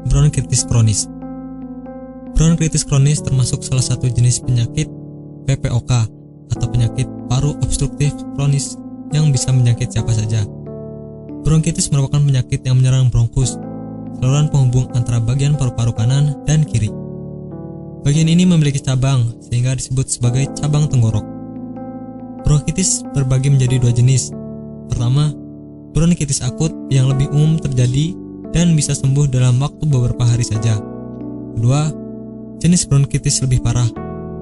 bronkitis kronis. Bronkitis kronis termasuk salah satu jenis penyakit PPOK atau penyakit paru obstruktif kronis yang bisa menyakit siapa saja. Bronkitis merupakan penyakit yang menyerang bronkus, saluran penghubung antara bagian paru-paru kanan dan kiri. Bagian ini memiliki cabang sehingga disebut sebagai cabang tenggorok. Bronkitis terbagi menjadi dua jenis. Pertama, bronkitis akut yang lebih umum terjadi dan bisa sembuh dalam waktu beberapa hari saja. Kedua, jenis bronkitis lebih parah,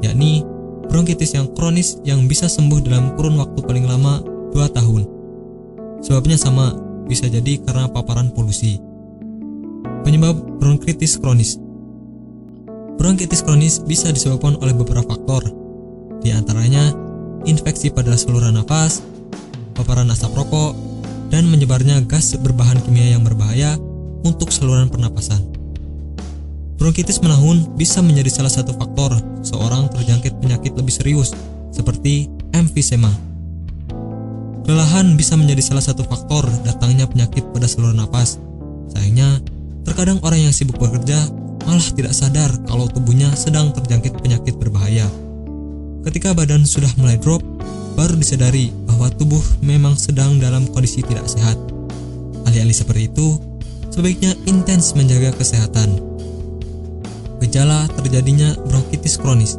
yakni bronkitis yang kronis yang bisa sembuh dalam kurun waktu paling lama 2 tahun. Sebabnya sama, bisa jadi karena paparan polusi. Penyebab bronkitis kronis. Bronkitis kronis bisa disebabkan oleh beberapa faktor, di antaranya infeksi pada saluran nafas, paparan asap rokok, dan menyebarnya gas berbahan kimia yang berbahaya untuk saluran pernapasan. Bronkitis menahun bisa menjadi salah satu faktor seorang terjangkit penyakit lebih serius, seperti emfisema. Kelelahan bisa menjadi salah satu faktor datangnya penyakit pada saluran napas. Sayangnya, terkadang orang yang sibuk bekerja malah tidak sadar kalau tubuhnya sedang terjangkit penyakit berbahaya. Ketika badan sudah mulai drop, baru disadari bahwa tubuh memang sedang dalam kondisi tidak sehat. Alih-alih seperti itu, sebaiknya intens menjaga kesehatan. Gejala terjadinya bronkitis kronis.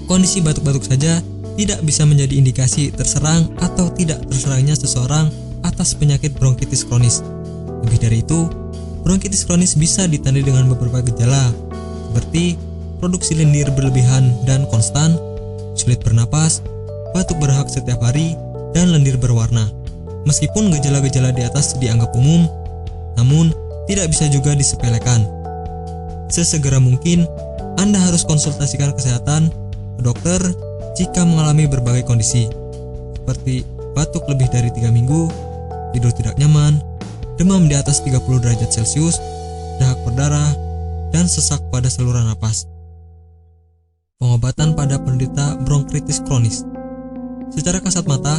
Kondisi batuk-batuk saja tidak bisa menjadi indikasi terserang atau tidak terserangnya seseorang atas penyakit bronkitis kronis. Lebih dari itu, bronkitis kronis bisa ditandai dengan beberapa gejala, seperti produksi lendir berlebihan dan konstan, sulit bernapas, batuk berhak setiap hari, dan lendir berwarna. Meskipun gejala-gejala di atas dianggap umum, namun tidak bisa juga disepelekan. Sesegera mungkin, Anda harus konsultasikan kesehatan ke dokter jika mengalami berbagai kondisi, seperti batuk lebih dari 3 minggu, tidur tidak nyaman, demam di atas 30 derajat Celcius, dahak berdarah, dan sesak pada saluran napas. Pengobatan pada penderita bronkitis kronis. Secara kasat mata,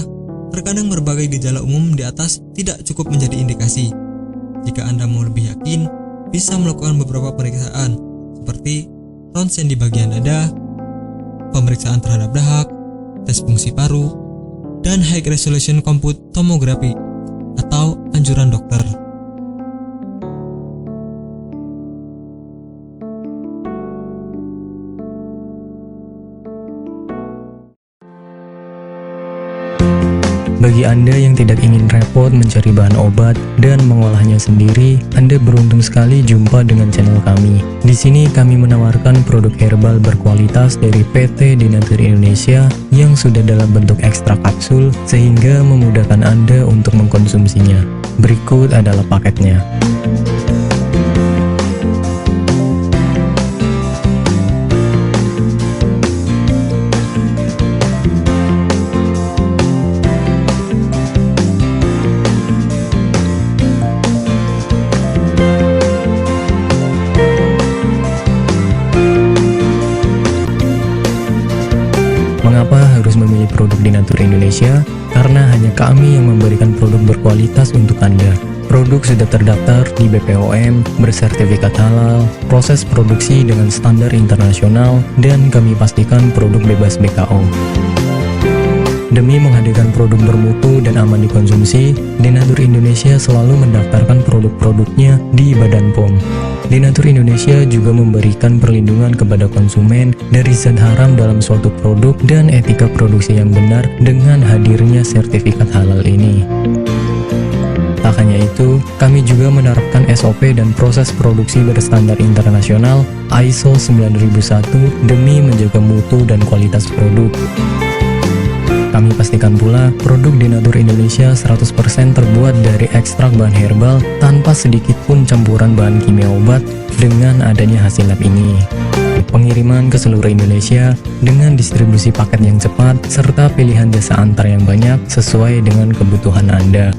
terkadang berbagai gejala umum di atas tidak cukup menjadi indikasi. Jika Anda mau lebih yakin, bisa melakukan beberapa pemeriksaan, seperti ronsen di bagian dada, pemeriksaan terhadap dahak, tes fungsi paru, dan high resolution compute tomography atau anjuran dokter. Bagi Anda yang tidak ingin repot mencari bahan obat dan mengolahnya sendiri, Anda beruntung sekali jumpa dengan channel kami. Di sini kami menawarkan produk herbal berkualitas dari PT Denatur Indonesia yang sudah dalam bentuk ekstrak kapsul sehingga memudahkan Anda untuk mengkonsumsinya. Berikut adalah paketnya. Mengapa harus memilih produk Denatur Indonesia? Karena hanya kami yang memberikan produk berkualitas untuk Anda. Produk sudah terdaftar di BPOM, bersertifikat halal, proses produksi dengan standar internasional, dan kami pastikan produk bebas BKO. Demi menghadirkan produk bermutu dan aman dikonsumsi, Denatur Indonesia selalu mendaftarkan produk-produknya di Badan POM. Denatur Indonesia juga memberikan perlindungan kepada konsumen dari zat haram dalam suatu produk dan etika produksi yang benar dengan hadirnya sertifikat halal ini. Tak hanya itu, kami juga menerapkan SOP dan proses produksi berstandar internasional ISO 9001 demi menjaga mutu dan kualitas produk. Kami pastikan pula produk Denatur Indonesia 100% terbuat dari ekstrak bahan herbal tanpa sedikit pun campuran bahan kimia obat dengan adanya hasil lab ini. Pengiriman ke seluruh Indonesia dengan distribusi paket yang cepat serta pilihan jasa antar yang banyak sesuai dengan kebutuhan Anda.